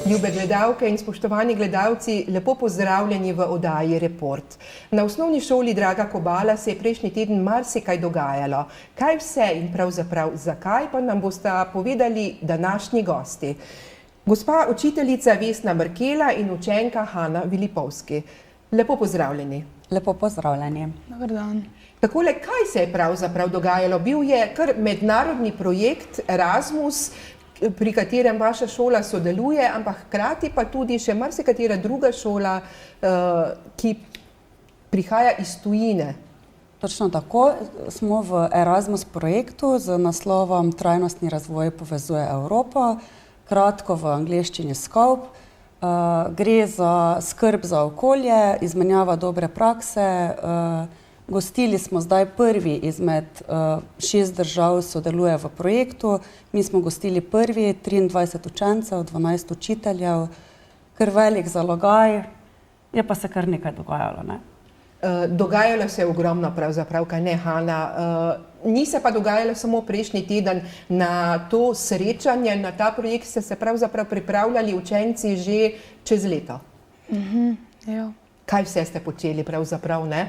Ljube gledalke in spoštovani gledalci, lepo pozdravljeni v oddaji Report. Na osnovni šoli Draga Kobala se je prejšnji teden marsikaj dogajalo. Kaj vse in pravzaprav zakaj, pa nam bosta povedali današnji gosti. Gospa učiteljica Vesna Mrkela in učenka Hana Vilipovski. Lepo pozdravljeni. Lepo pozdravljeni. Dobar dan. Takole, kaj se je pravzaprav dogajalo? Bil je kar mednarodni projekt Erasmus, pri katerem vaša šola sodeluje, ampak hkrati pa tudi še marsikatera druga šola, ki prihaja iz tujine. Točno tako, smo v Erasmus projektu z naslovom Trajnostni razvoj povezuje Evropo, kratko v angleščini SCOPE. Gre za skrb za okolje, izmenjava dobre prakse. Gostili smo zdaj prvi izmed 6 držav sodeluje v projektu. Mi smo gostili prvi, 23 učencev, 12 učiteljev, kar velik zalogaj, je pa se kar nekaj dogajalo, ne? Dogajalo se je ogromno pravzaprav, kaj ne, Hana. Ni se pa dogajalo samo prejšnji teden. Na to srečanje, na ta projekt ste se pravzaprav pripravljali učenci že čez leto. Ja. Kaj vse ste počeli pravzaprav, ne?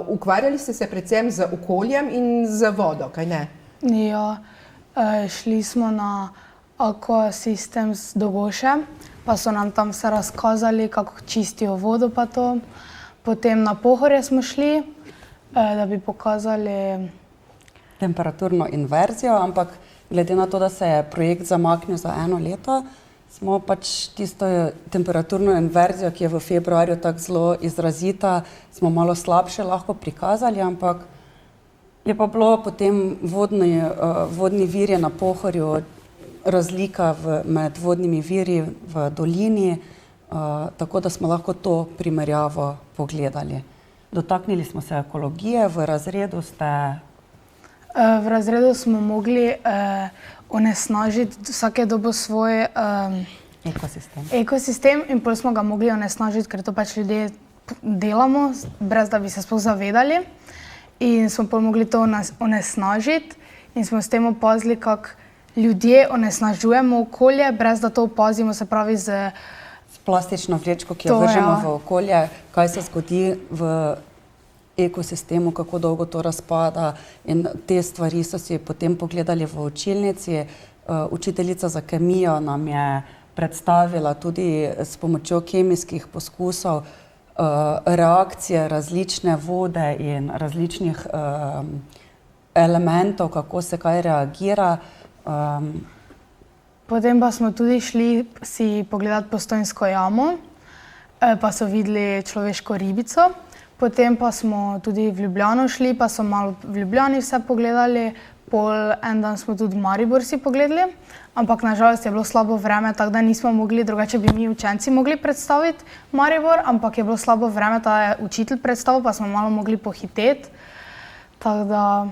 Ukvarjali ste se predvsem z okoljem in z vodo, kaj ne? Ja, šli smo na Aquasystems Dogoše, pa so nam tam se razkazali, kako čistijo vodo pa to. Potem na Pohorje smo šli, da bi pokazali temperaturno inverzijo, ampak glede na to, da se je projekt zamaknil za 1 leto, smo pač tisto temperaturno inverzijo, ki je v februarju tako zelo izrazita, smo malo slabše lahko prikazali, ampak je pa bilo potem vodni virje na Pohorju, razlika med vodnimi virji v dolini, tako da smo lahko to primerjavo pogledali. Dotaknili smo se ekologije, v razredu ste... V razredu smo mogli onesnažiti vsake dobo svoj ekosistem in potem smo ga mogli onesnažiti, ker to pač ljudje delamo, brez da bi se sploh zavedali. In smo potem mogli to onesnažiti in smo s tem opazili, kako ljudje onesnažujemo okolje, brez da to opazimo, se pravi z plastično vrečko, ki jo vržemo v okolje, kaj se zgodi v ekosistemu, kako dolgo to razpada, in te stvari so si potem pogledali v učilnici. Učiteljica za kemijo nam je predstavila tudi s pomočjo kemijskih poskusov reakcije različne vode in različnih elementov, kako se kaj reagira. Potem pa smo tudi šli si pogledati Postojnsko jamo, pa so videli človeško ribico. Potem pa smo tudi v Ljubljano šli, pa so malo v Ljubljani vse pogledali. En dan smo tudi Maribor si pogledali, ampak nažalost je bilo slabo vreme, tako da nismo mogli, drugače bi mi učenci mogli predstaviti Maribor, ampak je bilo slabo vreme, ta je učitelj predstavil, pa smo malo mogli pohiteti. Tako da...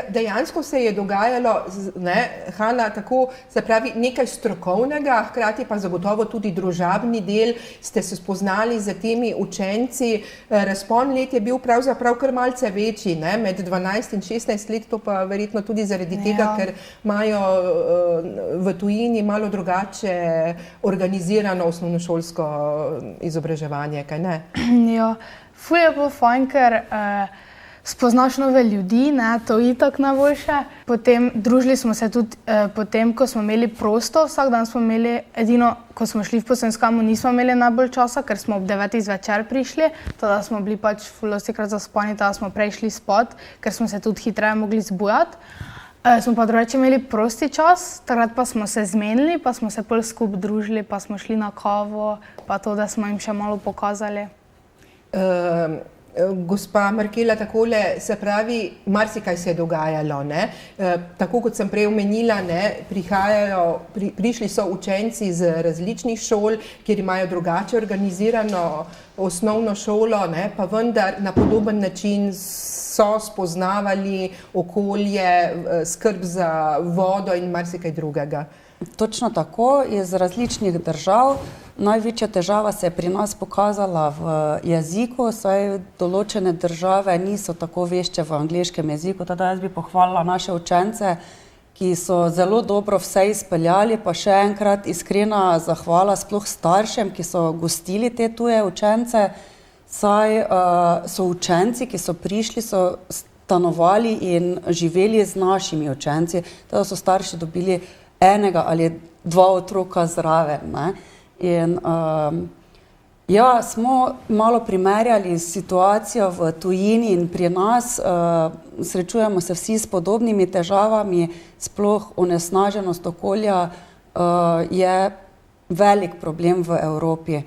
Dejansko se je dogajalo, ne, Hana, tako, se pravi, nekaj strokovnega, hkrati pa zagotovo tudi družabni del, ste se spoznali z temi učenci. Razpon let je bil pravzaprav kar malce večji, ne, med 12 in 16 let, to pa verjetno tudi zaradi tega, ker imajo v tujini malo drugače organizirano osnovnošolsko izobraževanje, kaj ne? Ja, ful je bilo fajn, ker spoznaš nove ljudi, ne, to je itak najboljše. Potem družili smo se tudi potem, ko smo imeli prosto, vsak dan smo imeli, edino, ko smo šli v Postojnsko jamo, nismo imeli najbolj časa, ker smo ob 9 zvečer prišli, tada smo bili pač dostikrat zaspani, tada smo prej šli spat, ker smo se tudi hitreje mogli zbujati. Smo pa drugače imeli prosti čas, takrat pa smo se zmenili, pa smo se pol skupaj družili, pa smo šli na kavo, pa to, da smo jim še malo pokazali. Gospa Mrkela, takole, se pravi, marsikaj se je dogajalo, ne? Tako kot sem prej omenila, ne, prišli so učenci z različnih šol, kjer imajo drugače organizirano osnovno šolo, ne, pa vendar na podoben način so spoznavali okolje, skrb za vodo in marsikaj drugega. Točno tako, iz različnih držav. Največja težava se je pri nas pokazala v jeziku, saj določene države niso tako vešče v angleškem jeziku, tako da jaz bi pohvalila naše učence, ki so zelo dobro vse izpeljali, pa še enkrat iskrena zahvala sploh staršem, ki so gostili te tuje učence, saj so učenci, ki so prišli, so stanovali in živeli z našimi učenci, da so starši dobili enega ali dva otroka zraven, ne. In ja, smo malo primerjali situacijo v tujini in pri nas srečujemo se vsi s podobnimi težavami, sploh onesnaženost okolja je velik problem v Evropi.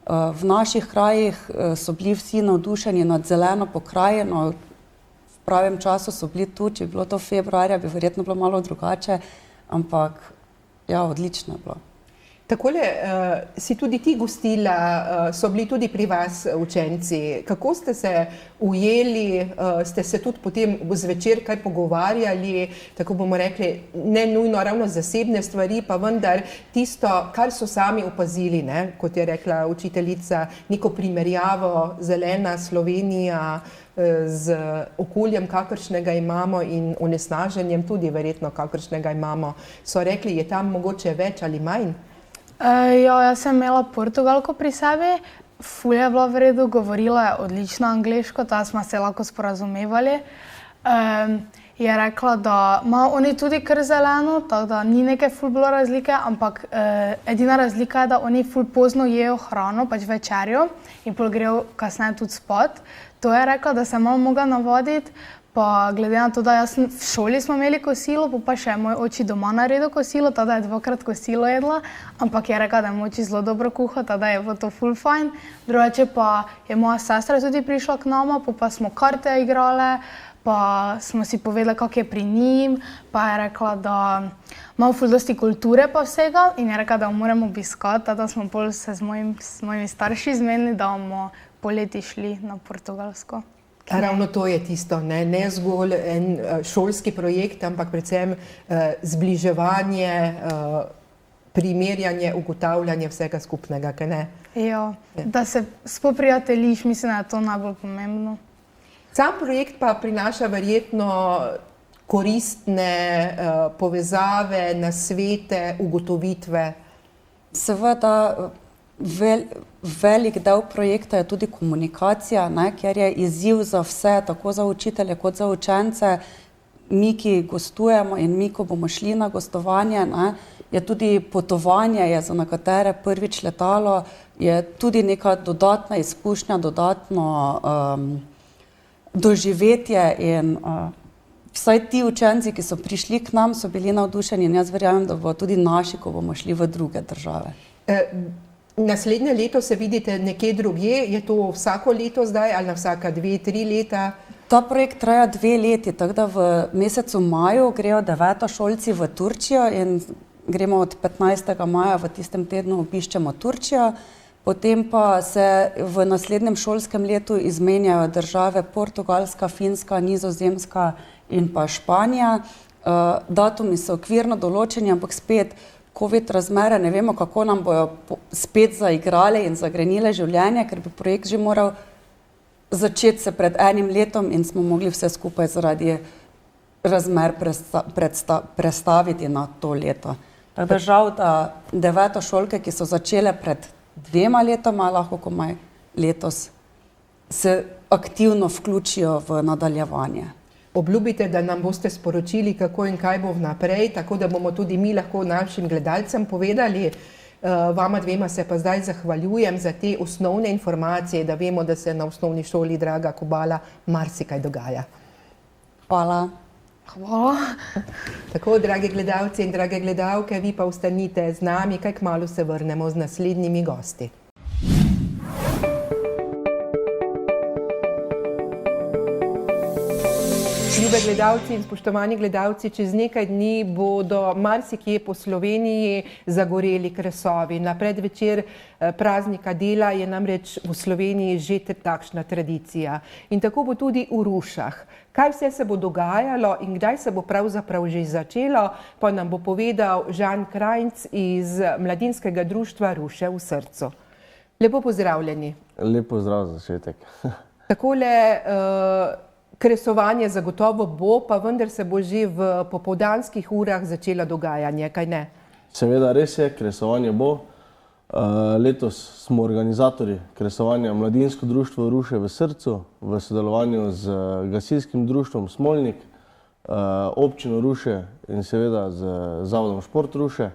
V naših krajih so bili vsi navdušeni nad zeleno pokrajino, v pravem času so bili tu, če bi bilo to februarja, bi verjetno bilo malo drugače, ampak ja, odlično je bilo. Takole si tudi ti gostila, so bili tudi pri vas učenci. Kako ste se ujeli, ste se tudi potem zvečer kaj pogovarjali, tako bomo rekli, ne nujno ravno zasebne stvari, pa vendar tisto, kar so sami opazili, ne? Kot je rekla učiteljica, neko primerjavo zelena Slovenija z okoljem, kakršnega imamo in onesnaženjem tudi verjetno, kakršnega imamo. So rekli, je tam mogoče več ali manj? Ja, jaz sem imela Portugalko pri sebi, ful je bila v redu, govorila je odlično angleško, ta smo se lahko sporazumevali. Je rekla, da imajo oni tudi kar zeleno, tako da ni neke ful bilo razlike, ampak edina razlika je, da oni ful pozno jejo hrano, pač večerjo in pol grejo kasneje tudi spat. To je rekla, da se malo mogla navaditi. Pa glede na to, da v šoli smo imeli kosilo, pa še moj oči doma naredil kosilo, tada je 2-krat kosilo jedla, ampak je rekla, da je moj oči zelo dobro kuha, tada je bilo to ful fajn. Drugače pa je moja sestra tudi prišla k nama, pa smo karte igrale, pa smo si povedali, kako je pri njim, pa je rekla, da imamo ful dosti kulture pa vsega in je rekla, da jo moramo obiskati, tada smo pol se s mojimi starši zmenili, da bomo poleti šli na Portugalsko. Ravno to je tisto, ne zgolj en šolski projekt, ampak predvsem zbliževanje, primerjanje, ugotavljanje vsega skupnega, kaj ne? Ja, da se spoprijateljiš, mislim, da je to najbolj pomembno. Sam projekt pa prinaša verjetno koristne povezave, nasvete, ugotovitve. Seveda, velik del projekta je tudi komunikacija, ne, ker je izziv za vse, tako za učitelje kot za učence. Mi, ki gostujemo in mi, ko bomo šli na gostovanje, ne, je tudi potovanje, je za nekatere prvič letalo, je tudi neka dodatna izkušnja, dodatno doživetje in vsaj ti učenci, ki so prišli k nam, so bili navdušeni in jaz verjamem, da bo tudi naši, ko bomo šli v druge države. Naslednje leto se vidite nekje drugje, je to vsako leto zdaj ali na vsaka 2-3 leta? Ta projekt traja 2 leti, tako da v mesecu maju grejo devetošolci v Turčijo in gremo od 15. maja v tistem tednu obiščemo Turčijo, potem pa se v naslednjem šolskem letu izmenjajo države Portugalska, Finska, Nizozemska in pa Španija. Datumi so okvirno določeni, ampak spet COVID razmere, ne vemo, kako nam bojo spet zaigrale in zagrenile življenje, ker bi projekt že moral začeti se pred 1 letom in smo mogli vse skupaj zaradi razmer prestaviti na to leto. Tako da žal, da devetošolke, ki so začele pred 2 letoma, lahko komaj letos se aktivno vključijo v nadaljevanje. Obljubite, da nam boste sporočili, kako in kaj bo vnaprej, tako da bomo tudi mi lahko našim gledalcem povedali. Vama dvema se pa zdaj zahvaljujem za te osnovne informacije, da vemo, da se na osnovni šoli Draga Kobala marsikaj dogaja. Hvala. Hvala. Tako, dragi gledalci in drage gledalke, vi pa ostanite z nami, kaj kmalu se vrnemo z naslednjimi gosti. Ljube gledalci in spoštovani gledalci, čez nekaj dni bodo marsikje po Sloveniji zagoreli kresovi. Na predvečer praznika dela je namreč v Sloveniji že takšna tradicija. In tako bo tudi v Rušah. Kaj vse se bo dogajalo in kdaj se bo pravzaprav že začelo, pa nam bo povedal Žan Krajnc iz Mladinskega društva Ruše v srcu. Lepo pozdravljeni. Lep pozdrav za začetek. Takole, Kresovanje zagotovo bo, pa vendar se bo že v popoldanskih urah začelo dogajanje, kaj ne? Seveda res je, kresovanje bo. Letos smo organizatorji kresovanja Mladinsko društvo Ruše v Srcu v sodelovanju z gasilskim društvom Smolnik, občino Ruše in seveda z Zavodom Šport Ruše.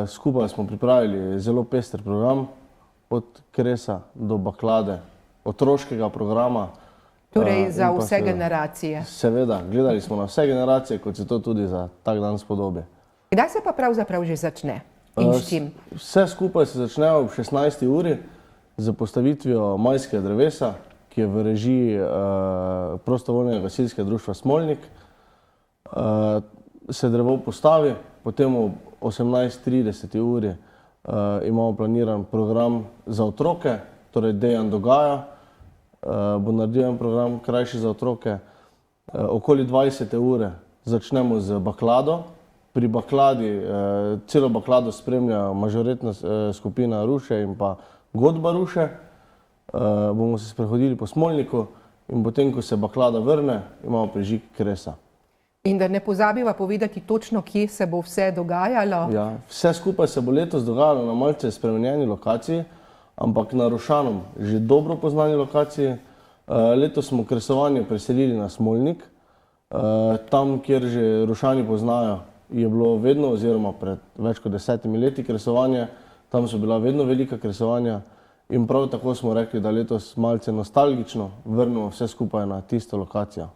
Skupaj smo pripravili zelo pester program, od kresa do baklade, otroškega programa. Torej za vse generacije. Seveda, gledali smo na vse generacije, kot se to tudi za tak dan spodobi. Kdaj se pa pravzaprav že začne in s čim? Vse skupaj se začne ob 16. uri z postavitvijo majskega drevesa, ki je v režiji prostovoljnega gasilskega društva Smolnik. Se drevo postavi, potem ob 18:30 uri imamo planiran program za otroke, torej Dejan dogaja, bo naredil en program krajši za otroke. Okoli 20. ure začnemo z baklado. Pri bakladi, celo baklado spremlja mažoretna skupina Ruše in pa godba Ruše. Bomo se sprehodili po Smolniku in potem, ko se baklada vrne, imamo prižig kresa. In da ne pozabiva povedati točno, kje se bo vse dogajalo. Ja, vse skupaj se bo letos dogajalo na malce spremenjeni lokaciji, ampak na Rošanom že dobro poznani lokaciji. Letos smo kresovanje preselili na Smolnik. Tam, kjer že Rošani poznajo, je bilo vedno, oziroma pred več kot 10 leti kresovanje. Tam so bila vedno velika kresovanja in prav tako smo rekli, da letos malce nostalgično vrnemo vse skupaj na tisto lokacijo.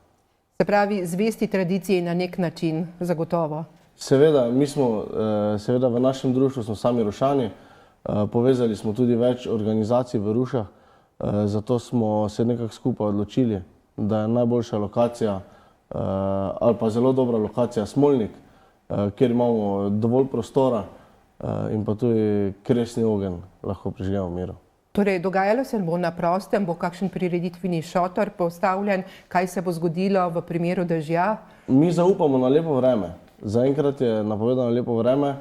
Se pravi, zvesti tradiciji na nek način, zagotovo. Seveda, mi smo, seveda v našem društvu smo sami Rošani, povezali smo tudi več organizacij v Rušah, zato smo se nekako skupaj odločili, da je najboljša lokacija ali pa zelo dobra lokacija Smolnik, kjer imamo dovolj prostora in pa tudi kresni ogenj lahko prižgemo v miru. Torej, dogajalo se bo na prostem, bo kakšen prireditveni šotor postavljen, kaj se bo zgodilo v primeru dežja? Mi zaupamo na lepo vreme. Zaenkrat je napovedano lepo vreme,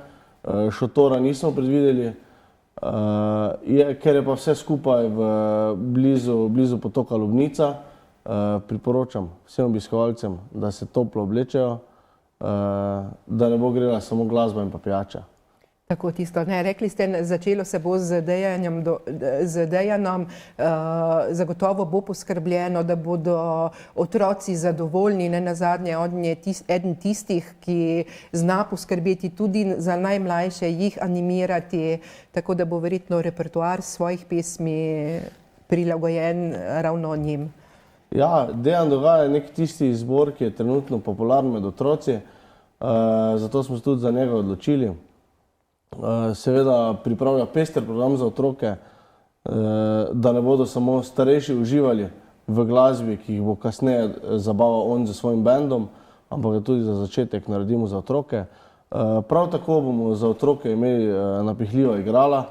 šotora nismo predvideli, ker je pa vse skupaj blizu potoka Lubnica. Priporočam vsem obiskovalcem, da se toplo oblečejo, da ne bo grela samo glasba in pa pijača. Tako tisto, ne, rekli ste, začelo se bo z Dejanom, zagotovo bo poskrbljeno, da bodo otroci zadovoljni, ne nazadnje on je eden tistih, ki zna poskrbeti tudi za najmlajše, jih animirati, tako da bo verjetno repertoar svojih pesmi prilagojen ravno njim. Ja, Dejan dogaja je nek tisti zbor, ki je trenutno popularen med otroci, zato smo se tudi za njega odločili. Seveda pripravlja pester program za otroke, da ne bodo samo starejši uživali v glasbi, ki jih bo kasneje zabaval on z svojim bendom, ampak ga tudi za začetek naredimo za otroke. Prav tako bomo za otroke imeli napihljiva igrala,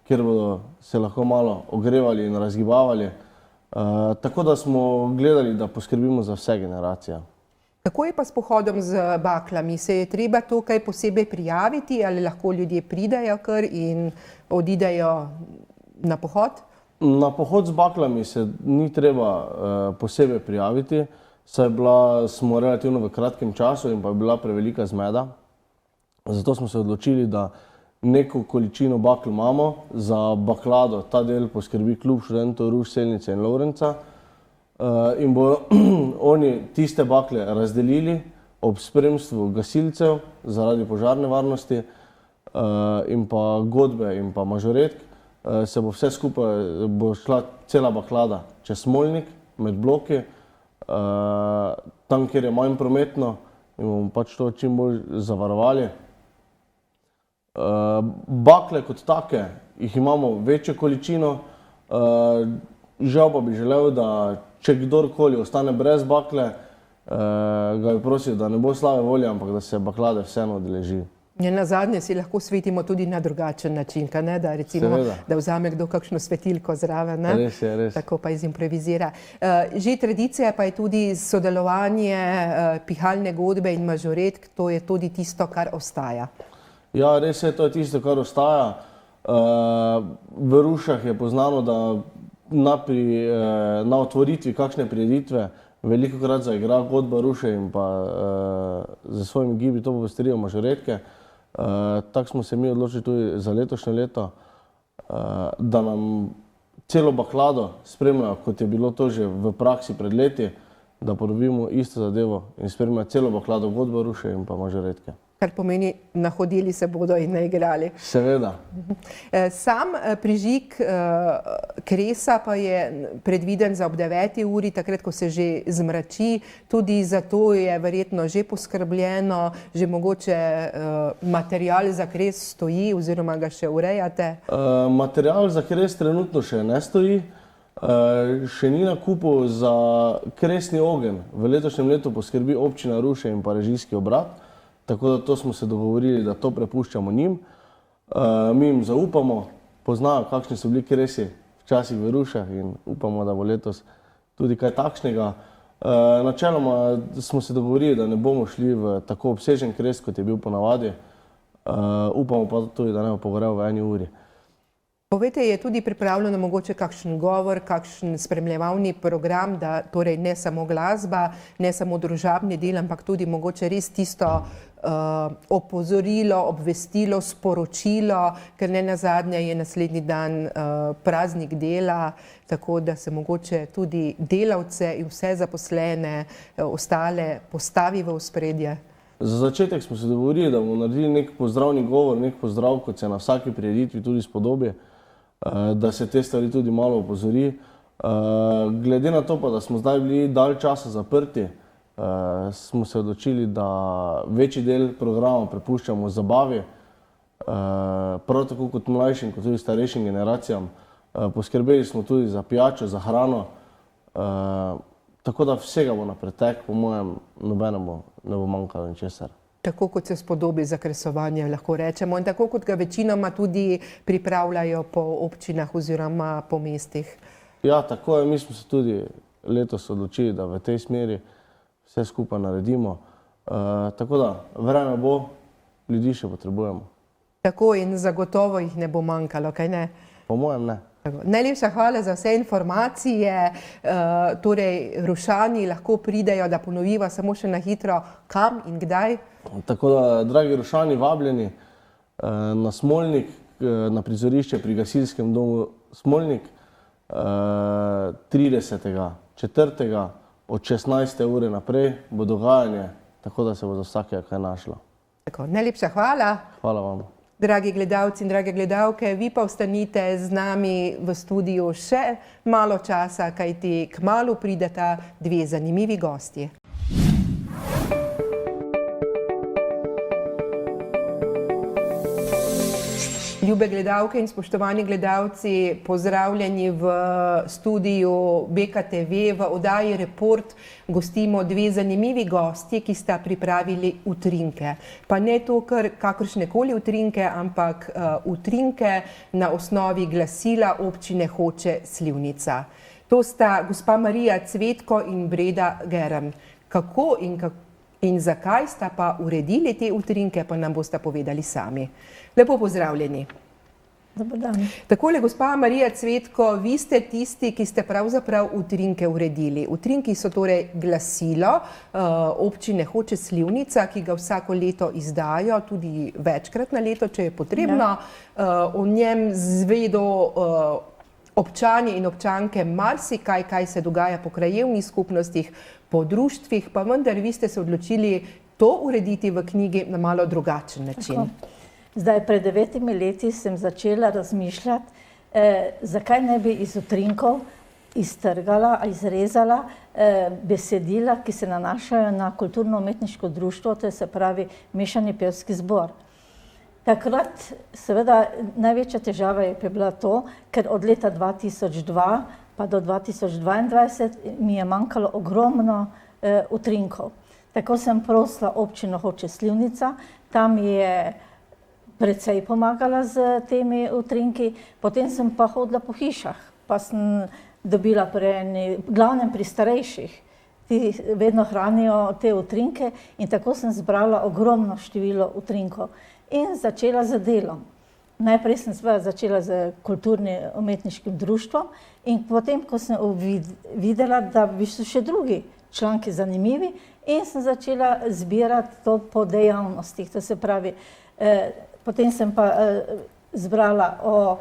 kjer bodo se lahko malo ogrevali in razgibavali. Tako da smo gledali, da poskrbimo za vse generacije. Kako je pa s pohodom z baklami? Se je treba to kaj posebej prijaviti ali lahko ljudje pridejo kar in odidejo na pohod? Na pohod z baklami se ni treba posebej prijaviti, saj smo relativno v kratkem času in pa je bila prevelika zmeda. Zato smo se odločili, da neko količino bakl imamo. Za baklado ta del poskrbi Klub študentov Ruš, Selnice in Lovrenca. In bodo oni tiste bakle razdelili ob spremstvu gasilcev zaradi požarne varnosti in pa godbe in pa mažoretk. Se bo vse skupaj, bo šla cela baklada čez Smolnik med bloki, tam, kjer je manj prometno in bomo pač to čim bolj zavarovali. Bakle kot take, jih imamo večjo količino, žal pa bi želel, da če kdorkoli ostane brez bakle, ga bi prosil, da ne bo slabe volje, ampak da se baklade vseeno udeleži. Nazadnje si lahko svetimo tudi na drugačen način, da recimo, da vzame kdo kakšno svetilko zraven, Res je, res. Tako pa izimprovizira. Že tradicija pa je tudi sodelovanje pihalne godbe in mažoretk, to je tudi tisto, kar ostaja. Ja, res je, to je tisto, kar ostaja. V Rušah je poznano, da na otvoritvi kakšne prireditve velikokrat zaigra godba Ruše in pa za svojimi gibi to povesterijo Mažoretke. Tako smo se mi odločili tudi za letošnje leto, da nam celo baklado spremljajo, kot je bilo to že v praksi pred leti, da ponovimo isto zadevo in spremljajo celo baklado godba Ruše in pa Mažoretke. Kar pomeni, nahodili se bodo in naigrali. Seveda. Sam prižig kresa pa je predviden za ob 9. uri, takrat, ko se že zmrači. Tudi za to je verjetno že poskrbljeno, že mogoče material za kres stoji oziroma ga še urejate? Material za kres trenutno še ne stoji. Še ni na kupu za kresni ogenj. V letošnjem letu poskrbi občina Ruše in pa režijski obrat. Tako da to smo se dogovorili, da to prepuščamo njim. Mi jim zaupamo, poznajo, kakšni so bili kresi včasih v Rušah in upamo, da bo letos tudi kaj takšnega. Načeloma smo se dogovorili, da ne bomo šli v tako obsežen kres, kot je bil ponavadi. Upamo pa tudi, da ne bo pogorel v 1 uri. Povejte, je tudi pripravljeno mogoče kakšen govor, kakšen spremljevalni program, da torej ne samo glasba, ne samo družabni del, ampak tudi mogoče res tisto opozorilo, obvestilo, sporočilo, ker ne nazadnje je naslednji dan praznik dela, tako da se mogoče tudi delavce in vse zaposlene, ostale postavi v ospredje. Za začetek smo se dogovorili, da bomo naredili nek pozdravni govor, nek pozdrav, kot se na vsaki prireditvi tudi spodobi, da se te stvari tudi malo opozori. Glede na to pa, da smo zdaj bili dalj časa zaprti, smo se odločili, da večji del programa prepuščamo zabavi, prav tako kot mlajšim, kot tudi starejšim generacijam. Poskrbeli smo tudi za pijačo, za hrano, tako da vsega bo na pretek, po mojem, nobenemu ne bo manjkalo ničesar. Tako kot se spodobi za kresovanje, lahko rečemo, in tako kot ga večinoma tudi pripravljajo po občinah oziroma po mestih. Ja, tako je. Mi smo se tudi letos odločili, da v tej smeri vse skupaj naredimo. Tako da vreme bo, ljudi še potrebujemo. Tako in zagotovo jih ne bo manjkalo, kaj ne? Po mojem ne. Najlepša hvala za vse informacije. Torej, Rušani lahko pridejo, da ponoviva samo še na hitro, kam in kdaj? Tako da, dragi Rušani, vabljeni na Smolnik, na prizorišče pri gasilskem domu Smolnik 30.4. od 16. ure naprej bo dogajanje, tako da se bo za vsakega kaj našlo. Tako, najlepša hvala. Hvala vam. Dragi gledalci in drage gledalke, vi pa ostanite z nami v studiu še malo časa, kajti kmalu prideta 2 zanimivi gostje. Ljube gledalke in spoštovani gledalci, pozdravljeni v studiu BKTV. V oddaji Report gostimo 2 zanimivi gostje, ki sta pripravili utrinke. Pa ne to kar kakršnekoli utrinke, ampak utrinke na osnovi glasila občine Hoče - Slivnica. To sta gospa Marija Cvetko in Breda Gerem. Kako in zakaj sta pa uredili te utrinke, pa nam boste povedali sami. Lepo pozdravljeni. Dobar dan. Takole, gospa Marija Cvetko, vi ste tisti, ki ste pravzaprav utrinke uredili. Utrinki so torej glasilo občine Hoče - Slivnica, ki ga vsako leto izdajo, tudi večkrat na leto, če je potrebno. O njem zvedo občani in občanke marsikaj, kaj se dogaja po krajevnih skupnostih, po društvih, pa vendar vi ste se odločili to urediti v knjigi na malo drugačen način. Tako. Zdaj, pred 9 leti sem začela razmišljati, zakaj ne bi iz utrinkov iztrgala, izrezala besedila, ki se nanašajo na kulturno-umetniško društvo, to je se pravi mešani pevski zbor. Takrat, seveda, največja težava je bila to, ker od leta 2002 pa do 2022 mi je manjkalo ogromno utrinkov. Tako sem prosila občino Hoče - Slivnica, tam je precej pomagala z temi utrinki, potem sem pa hodila po hišah, pa sem dobila glavnem pri starejših, ti vedno hranijo te utrinke in tako sem zbrala ogromno število utrinkov in začela z delom. Najprej sem začela z kulturno-umetniškim društvom in potem, ko sem videla, da so še drugi članki zanimivi in sem začela zbirati to po dejavnostih. To se pravi, potem sem pa zbrala o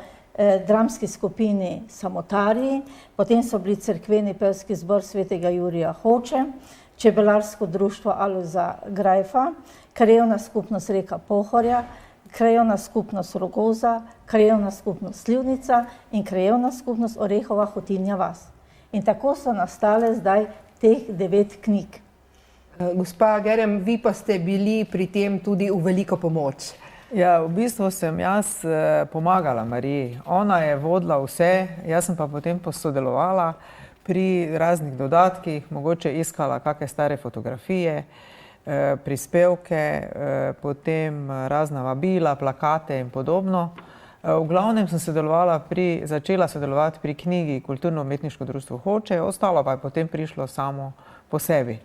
dramski skupini Samotarji, potem so bili cerkveni pevski zbor svetega Jurija Hoče, čebelarsko društvo Alojza Grajfa, krajevna skupnost Reka Pohorja, krajevna skupnost Rogoza, krajevna skupnost Slivnica in krajevna skupnost Orehova Hotinja vas. In tako so nastale zdaj teh 9 knjig. Gospa Gerem, vi pa ste bili pri tem tudi v veliko pomoč. Ja, v bistvu sem jaz pomagala Mariji. Ona je vodila vse, jaz sem pa potem sodelovala pri raznih dodatkih, mogoče iskala kakšne stare fotografije, prispevke, potem razna vabila, plakate in podobno. V glavnem sem začela sodelovati pri knjigi Kulturno-umetniško društvo Hoče, ostalo pa je potem prišlo samo po sebi.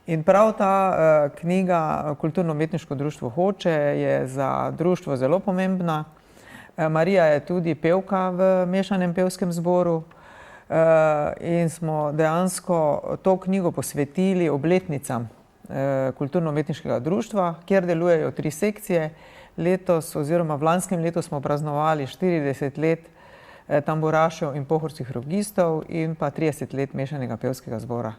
In prav ta knjiga Kulturno-umetniško društvo Hoče je za društvo zelo pomembna. Marija je tudi pevka v mešanem pevskem zboru in smo dejansko to knjigo posvetili obletnicam Kulturno-umetniškega društva, kjer delujejo 3 sekcije. Letos oziroma v lanskem letu smo praznovali 40 let tamburašev in pohorskih rogistov in pa 30 let mešanega pevskega zbora.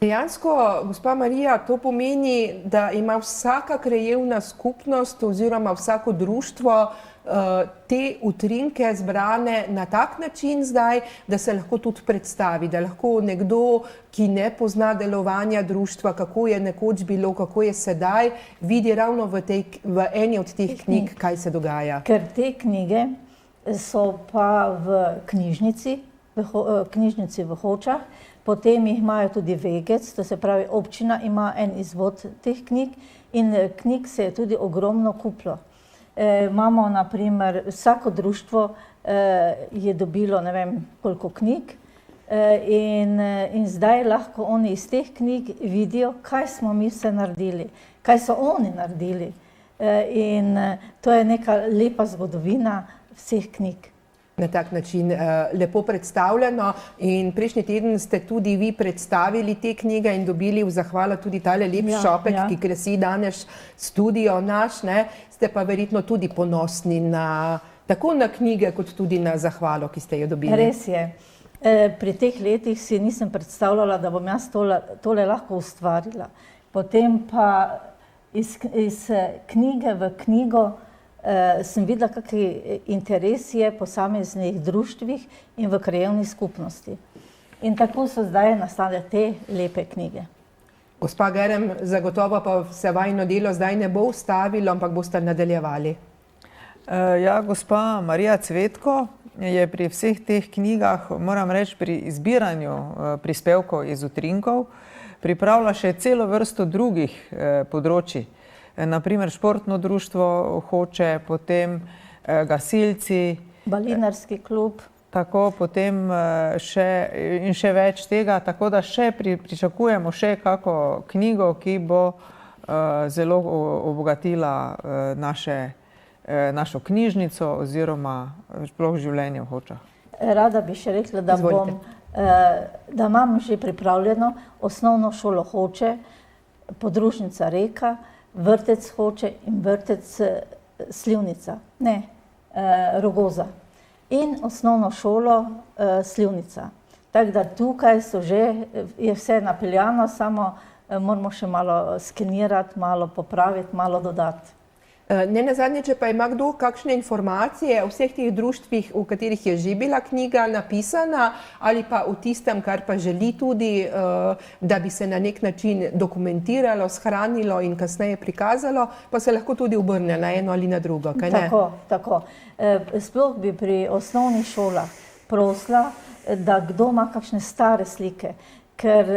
Dejansko, gospa Marija, to pomeni, da ima vsaka krajevna skupnost oziroma vsako društvo te utrinke zbrane na tak način zdaj, da se lahko tudi predstavi, da lahko nekdo, ki ne pozna delovanja društva, kako je nekoč bilo, kako je sedaj, vidi ravno v eni od teh knjig, kaj se dogaja. Ker te knjige so pa v knjižnici v Hočah, potem jih imajo tudi Vegec, to se pravi občina ima en izvod teh knjig in knjig se je tudi ogromno kupilo. Imamo na primer, vsako društvo je dobilo ne vem koliko knjig in zdaj lahko oni iz teh knjig vidijo, kaj smo mi vse naredili, kaj so oni naredili. In to je neka lepa zgodovina vseh knjig. Na tak način lepo predstavljeno in prejšnji teden ste tudi vi predstavili te knjige in dobili v zahvalo tudi tale lep šopek, ki krasi danes studio naš, ne? Ste pa verjetno tudi ponosni tako na knjige, kot tudi na zahvalo, ki ste jo dobili. Res je. Pri teh letih si nisem predstavljala, da bom jaz tole lahko ustvarila. Potem pa iz knjige v knjigo sem videla, kakšen interes je po posameznih društvih in v krajevni skupnosti. In tako so zdaj nastale te lepe knjige. Gospa Gerem, zagotovo pa se vajino delo zdaj ne bo ustavilo, ampak boste nadaljevali. Ja, gospa Marija Cvetko je pri vseh teh knjigah, moram reči, pri izbiranju prispevkov iz utrinkov pripravila še celo vrsto drugih področij. Naprimer športno društvo Hoče, potem gasilci. Balinarski klub. Tako, potem še več tega, tako da še pričakujemo še kako knjigo, ki bo zelo obogatila našo knjižnico oziroma sploh življenje v Hočah. Rada bi še rekla, da imam že pripravljeno osnovno šolo Hoče, podružnica Reka, vrtec Hoče in vrtec Slivnica, Rogoza in osnovno šolo Slivnica. Tako da tukaj je vse napeljano, samo moramo še malo skenirati, malo popraviti, malo dodati. Ne nazadnje, če pa ima kdo kakšne informacije o vseh teh društvih, v katerih je že bila knjiga napisana, ali pa o tistem, kar pa želi tudi, da bi se na nek način dokumentiralo, shranilo in kasneje prikazalo, pa se lahko tudi obrne na eno ali na drugo, kaj ne? Tako. Sploh bi pri osnovnih šolah prosila, da kdo ima kakšne stare slike, ker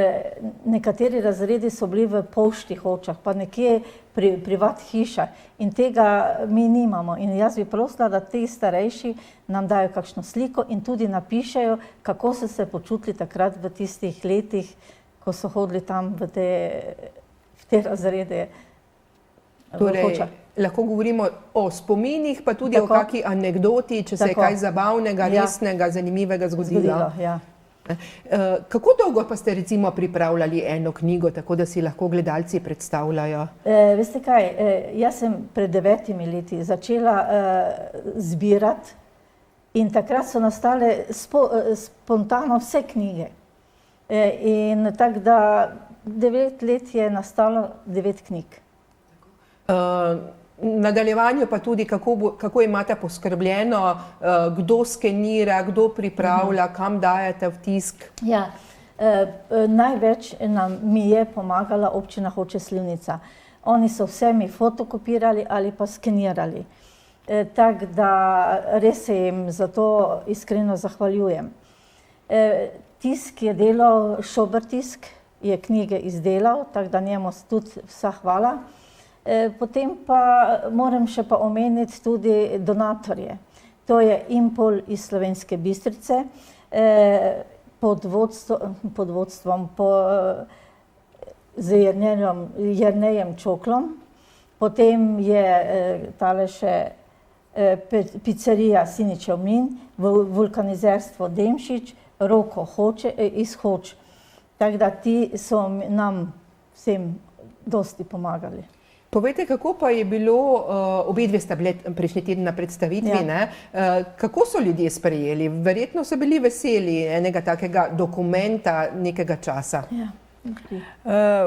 nekateri razredi so bili v Pošti Hočah, pa nekje privat hiša in tega mi nimamo. In jaz bi prosila, da ti starejši nam dajo kakšno sliko in tudi napišejo, kako so se počutili takrat v tistih letih, ko so hodili tam v te razrede v Hočah. lahko govorimo o spominih, pa tudi o kakšni anekdoti, če se je kaj zabavnega, resnega, zanimivega zgodilo. Ja. Kako dolgo pa ste recimo pripravljali eno knjigo, tako da si lahko gledalci predstavljajo? Veste kaj, jaz sem pred 9 leti začela zbirati in takrat so nastale spontano vse knjige. In tako da 9 let je nastalo 9 knjig. V nadaljevanju pa tudi, kako imate poskrbljeno, kdo skenira, kdo pripravlja, kam dajete v tisk? Ja, največ mi je pomagala občina Hoče - Slivnica. Oni so vse mi fotokopirali ali pa skenirali. Tako da res se jim za to iskreno zahvaljujem. Tisk je delal Šobrtisk, je knjige izdelal, tako da njemu tudi vsa hvala. Potem pa moram še pa omeniti tudi donatorje. To je Impol iz Slovenske Bistrice pod vodstvom z Jernejem Čoklom. Potem je tale še pizzerija Siničev mlin, vulkanizerstvo Demšič, Roko iz Hoč. Tako da ti so nam vsem dosti pomagali. Povejte, kako pa je bilo, obe dve sta bile prejšnji teden na predstavitvi, ne? Kako so ljudje sprejeli? Verjetno so bili veseli enega takega dokumenta nekega časa. Ja.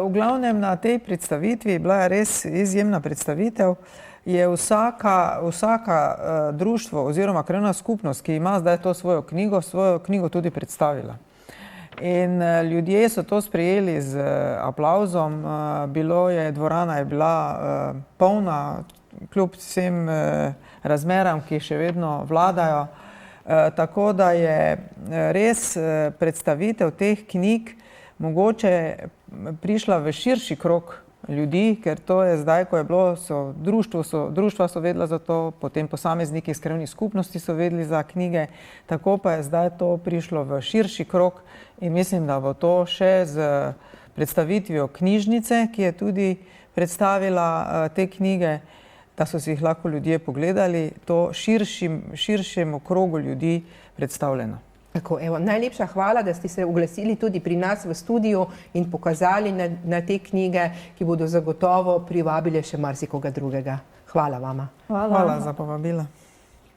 V glavnem na tej predstavitvi, bila je res izjemna predstavitev, je vsaka društvo oziroma krajevna skupnost, ki ima zdaj to svojo knjigo tudi predstavila. In ljudje so to sprejeli z aplavzom, dvorana je bila polna, kljub vsem razmeram, ki še vedno vladajo. Tako da je res predstavitev teh knjig mogoče prišla v širši krog ljudi, ker to je zdaj, ko je bilo, društva so vedela za to, potem posamezniki iz krajevnih skupnosti so vedeli za knjige, tako pa je zdaj to prišlo v širši krog in mislim, da bo to še z predstavitvijo knjižnice, ki je tudi predstavila te knjige, da so si jih lahko ljudje pogledali, to širšemu krogu ljudi predstavljeno. Tako, evo, najlepša hvala, da ste se oglasili tudi pri nas v studiu in pokazali na te knjige, ki bodo zagotovo privabile še marsikoga drugega. Hvala vama. Hvala za povabilo.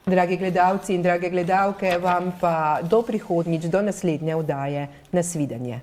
Dragi gledalci in drage gledalke, vam pa do prihodnjič, do naslednje oddaje. Nasvidenje.